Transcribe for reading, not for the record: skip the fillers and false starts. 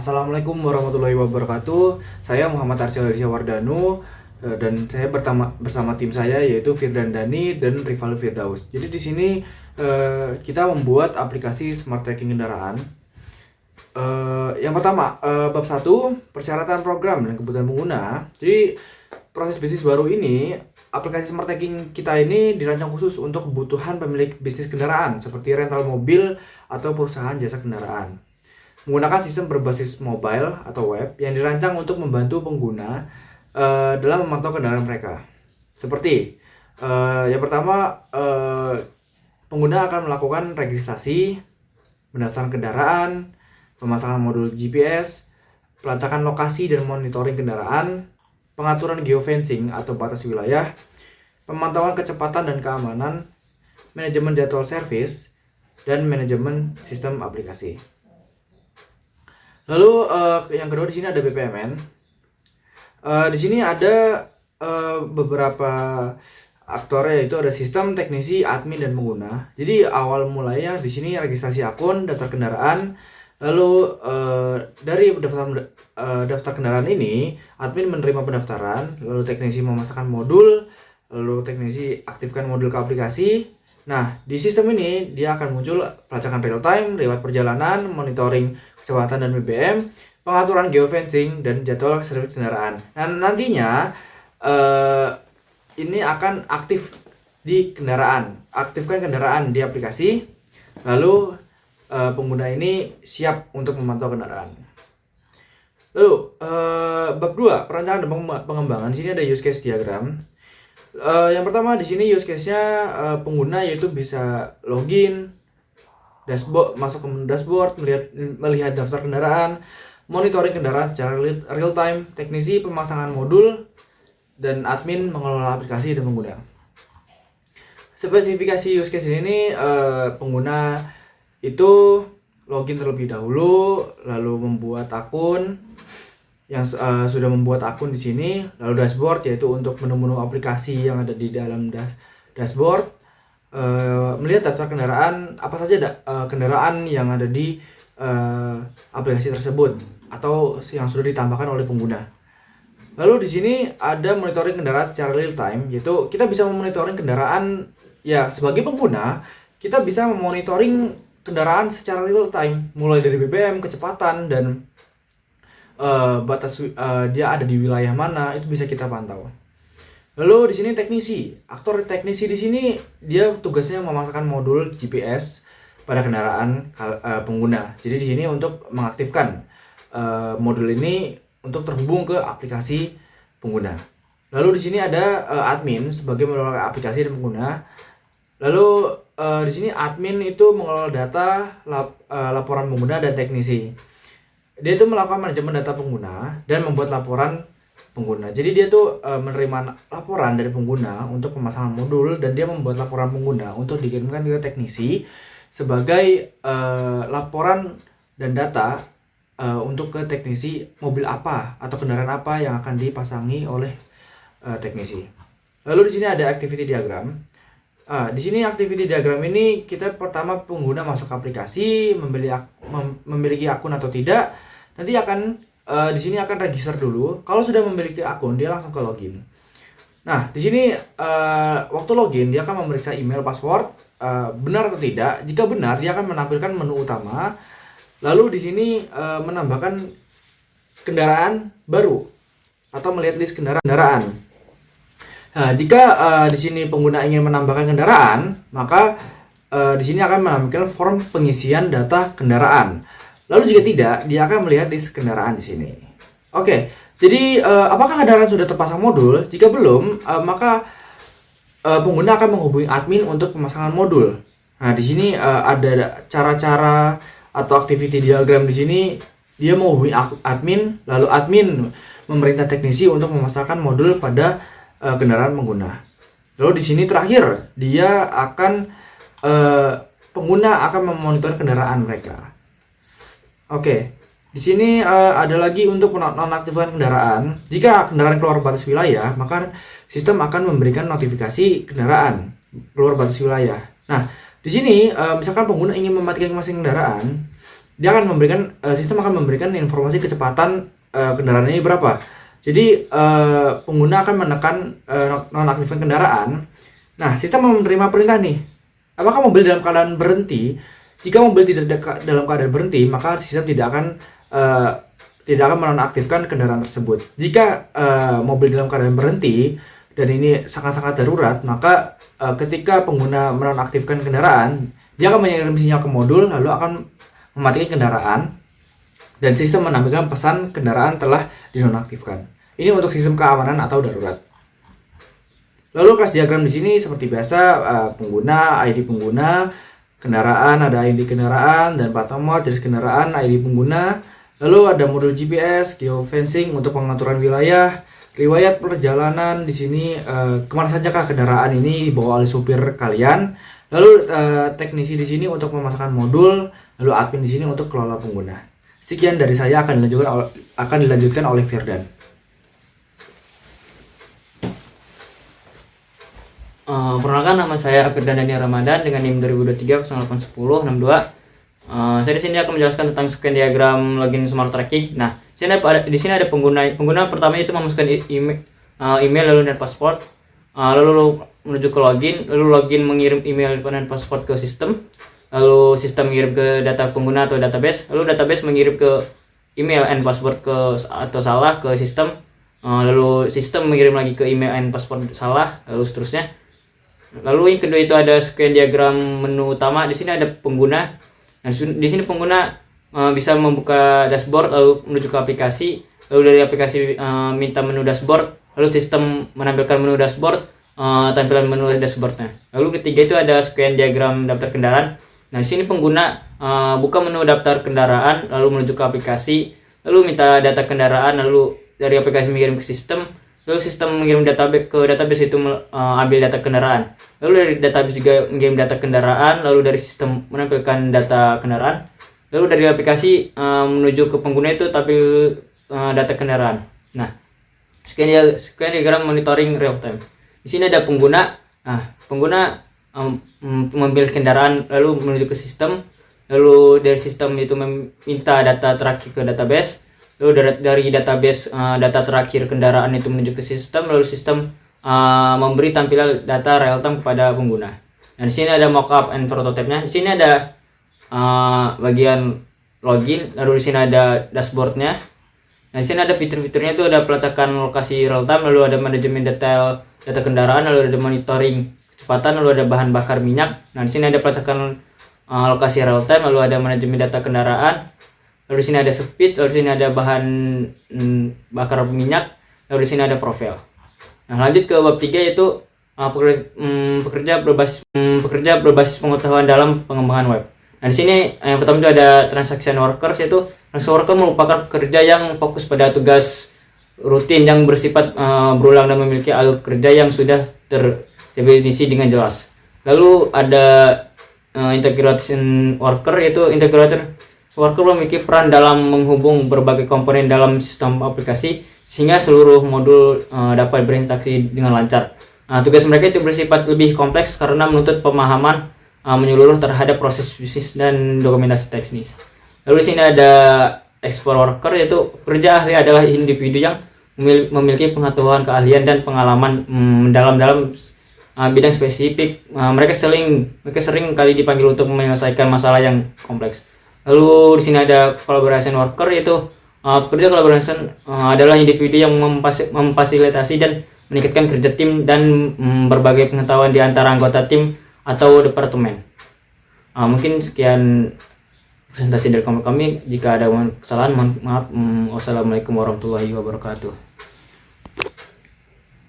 Assalamualaikum warahmatullahi wabarakatuh. Saya Muhammad Arsyil Wardanu dan saya bersama tim saya yaitu Firdan Dani dan Rival Firdaus. Jadi di sini kita membuat aplikasi smart tracking kendaraan. Yang pertama, bab 1, persyaratan program dan kebutuhan pengguna. Jadi proses bisnis baru ini, aplikasi smart tracking kita ini dirancang khusus untuk kebutuhan pemilik bisnis kendaraan seperti rental mobil atau perusahaan jasa kendaraan. Menggunakan sistem berbasis mobile atau web yang dirancang untuk membantu pengguna dalam memantau kendaraan mereka. Seperti yang pertama, pengguna akan melakukan registrasi, pendaftaran kendaraan, pemasangan modul GPS, pelacakan lokasi dan monitoring kendaraan, pengaturan geofencing atau batas wilayah, pemantauan kecepatan dan keamanan, manajemen jadwal servis, dan manajemen sistem aplikasi. Lalu yang kedua di sini ada BPMN. Di sini ada beberapa aktor, yaitu ada sistem, teknisi, admin, dan pengguna. Jadi awal mulanya di sini registrasi akun, daftar kendaraan. Lalu dari daftar kendaraan ini, admin menerima pendaftaran, lalu teknisi memasangkan modul, lalu teknisi aktifkan modul ke aplikasi. Nah, di sistem ini dia akan muncul pelacakan real time, riwayat perjalanan, monitoring kecepatan dan BBM, pengaturan geofencing, dan jadwal servis kendaraan. Nah, nantinya ini akan aktif di kendaraan. Aktifkan kendaraan di aplikasi, lalu pengguna ini siap untuk memantau kendaraan. Lalu bab 2, perancangan dan pengembangan. Di sini ada use case diagram. Yang pertama di sini use case-nya pengguna yaitu bisa login, dashboard, masuk ke dashboard, melihat daftar kendaraan, monitoring kendaraan secara real time, teknisi pemasangan modul, dan admin mengelola aplikasi dan pengguna. Spesifikasi use case ini pengguna itu login terlebih dahulu, lalu membuat akun. Yang sudah membuat akun di sini, lalu dashboard yaitu untuk menu-menu aplikasi yang ada di dalam dashboard, melihat daftar kendaraan apa saja kendaraan yang ada di aplikasi tersebut atau yang sudah ditambahkan oleh pengguna. Lalu di sini ada monitoring kendaraan secara real time, yaitu kita bisa memonitoring kendaraan ya sebagai pengguna, kita bisa memonitoring kendaraan secara real time mulai dari BBM, kecepatan, dan batas dia ada di wilayah mana itu bisa kita pantau. Lalu di sini teknisi, aktor teknisi di sini dia tugasnya memasangkan modul GPS pada kendaraan pengguna. Jadi di sini untuk mengaktifkan modul ini untuk terhubung ke aplikasi pengguna. Lalu di sini ada admin sebagai mengelola aplikasi dan pengguna. Lalu di sini admin itu mengelola data, laporan pengguna, dan teknisi. Dia itu melakukan manajemen data pengguna dan membuat laporan pengguna. Jadi dia tuh menerima laporan dari pengguna untuk pemasangan modul, dan dia membuat laporan pengguna untuk dikirimkan ke teknisi sebagai laporan dan data untuk ke teknisi mobil apa atau kendaraan apa yang akan dipasangi oleh teknisi. Lalu di sini ada activity diagram. Di sini activity diagram ini kita pertama pengguna masuk aplikasi, memiliki akun atau tidak. Nanti akan di sini akan register dulu. Kalau sudah memiliki akun, dia langsung ke login. Nah, di sini waktu login dia akan memeriksa email, password, benar atau tidak. Jika benar, dia akan menampilkan menu utama. Lalu di sini menambahkan kendaraan baru atau melihat list kendaraan. Nah, jika di sini pengguna ingin menambahkan kendaraan, maka di sini akan menampilkan form pengisian data kendaraan. Lalu jika tidak, dia akan melihat list kendaraan di sini. Oke, jadi apakah kendaraan sudah terpasang modul? Jika belum, maka pengguna akan menghubungi admin untuk pemasangan modul. Nah, di sini ada cara-cara atau activity diagram di sini. Dia menghubungi admin, lalu admin memerintah teknisi untuk memasangkan modul pada kendaraan pengguna. Lalu di sini terakhir dia akan pengguna akan memonitor kendaraan mereka. Oke, di sini ada lagi untuk menonaktifkan kendaraan. Jika kendaraan keluar batas wilayah, maka sistem akan memberikan notifikasi kendaraan keluar batas wilayah. Nah, di sini misalkan pengguna ingin mematikan masing kendaraan, dia akan memberikan sistem akan memberikan informasi kecepatan kendaraan ini berapa. Jadi pengguna akan menekan nonaktifkan kendaraan. Nah, sistem menerima perintah nih. Apakah mobil dalam keadaan berhenti? Jika mobil tidak dalam keadaan berhenti, maka sistem tidak akan menonaktifkan kendaraan tersebut. Jika mobil dalam keadaan berhenti dan ini sangat-sangat darurat, maka ketika pengguna menonaktifkan kendaraan, dia akan mengirim sinyal ke modul lalu akan mematikan kendaraan dan sistem menampilkan pesan kendaraan telah dinonaktifkan. Ini untuk sistem keamanan atau darurat. Lalu kelas diagram di sini seperti biasa, pengguna, ID pengguna, kendaraan, ada ID kendaraan dan plat nomor, jenis kendaraan, ID pengguna. Lalu ada modul GPS, geofencing untuk pengaturan wilayah, riwayat perjalanan di sini kemana saja kah kendaraan ini dibawa oleh supir kalian. Lalu teknisi di sini untuk memasangkan modul, lalu admin di sini untuk kelola pengguna. Sekian dari saya, akan dilanjutkan oleh Firdan. Perkenalkan, nama saya Firdan Daniel Ramadan dengan NIM 2023-081062. Saya di sini akan menjelaskan tentang scan diagram login smart tracking. Nah, di sini ada pengguna. Pengguna pertama itu memasukkan email lalu dan password. Lalu menuju ke login, lalu login mengirim email dan password ke sistem. Lalu sistem mengirim ke data pengguna atau database. Lalu database mengirim ke email and password atau salah ke sistem. Lalu sistem mengirim lagi ke email and password salah, lalu seterusnya. Lalu yang kedua itu ada scan diagram menu utama. Di sini ada pengguna. Nah, di sini pengguna bisa membuka dashboard lalu menuju ke aplikasi. Lalu dari aplikasi minta menu dashboard, lalu sistem menampilkan menu dashboard, tampilan menu dashboardnya. Lalu ketiga itu ada scan diagram daftar kendaraan. Nah, di sini pengguna buka menu daftar kendaraan lalu menuju ke aplikasi, lalu minta data kendaraan, lalu dari aplikasi mengirim ke sistem. Lalu sistem mengirim database itu ambil data kendaraan. Lalu dari database juga mengirim data kendaraan. Lalu dari sistem menampilkan data kendaraan. Lalu dari aplikasi menuju ke pengguna itu tampil data kendaraan. Nah, scan diagram monitoring real time. Di sini ada pengguna. Nah, pengguna memilih kendaraan lalu menuju ke sistem. Lalu dari sistem itu meminta data terakhir ke database. Lalu dari database data terakhir kendaraan itu menuju ke sistem, lalu sistem memberi tampilan data real time kepada pengguna. Dan di sini ada mockup and prototype-nya. Di sini ada bagian login, lalu di sini ada dashboard-nya. Nah, di sini ada fitur-fiturnya, itu ada pelacakan lokasi real time, lalu ada manajemen detail data kendaraan, lalu ada monitoring kecepatan, lalu ada bahan bakar minyak. Nah, di sini ada pelacakan lokasi real time, lalu ada manajemen data kendaraan. Lalu di sini ada speed, lalu di sini ada bahan bakar minyak, lalu di sini ada profil. Nah, lanjut ke bab 3 yaitu pekerja berbasis pengetahuan dalam pengembangan web. Nah, di sini yang pertama itu ada transaction workers, yaitu transaction worker merupakan pekerja yang fokus pada tugas rutin yang bersifat berulang dan memiliki alur kerja yang sudah terdefinisi dengan jelas. Lalu ada integration worker, yaitu integrator worker memiliki peran dalam menghubung berbagai komponen dalam sistem aplikasi sehingga seluruh modul dapat berinteraksi dengan lancar. Tugas mereka itu bersifat lebih kompleks karena menuntut pemahaman menyeluruh terhadap proses bisnis dan dokumentasi teknis. Lalu di sini ada expert worker, yaitu pekerja ahli adalah individu yang memiliki pengetahuan, keahlian dan pengalaman mendalam dalam bidang spesifik. Mereka sering kali dipanggil untuk menyelesaikan masalah yang kompleks. Lalu di sini ada collaboration worker, yaitu pekerja collaboration adalah individu yang memfasilitasi dan meningkatkan kerja tim dan berbagai pengetahuan di antara anggota tim atau departemen. Mungkin sekian presentasi dari kami. Jika ada kesalahan, mohon maaf. Wassalamualaikum warahmatullahi wabarakatuh.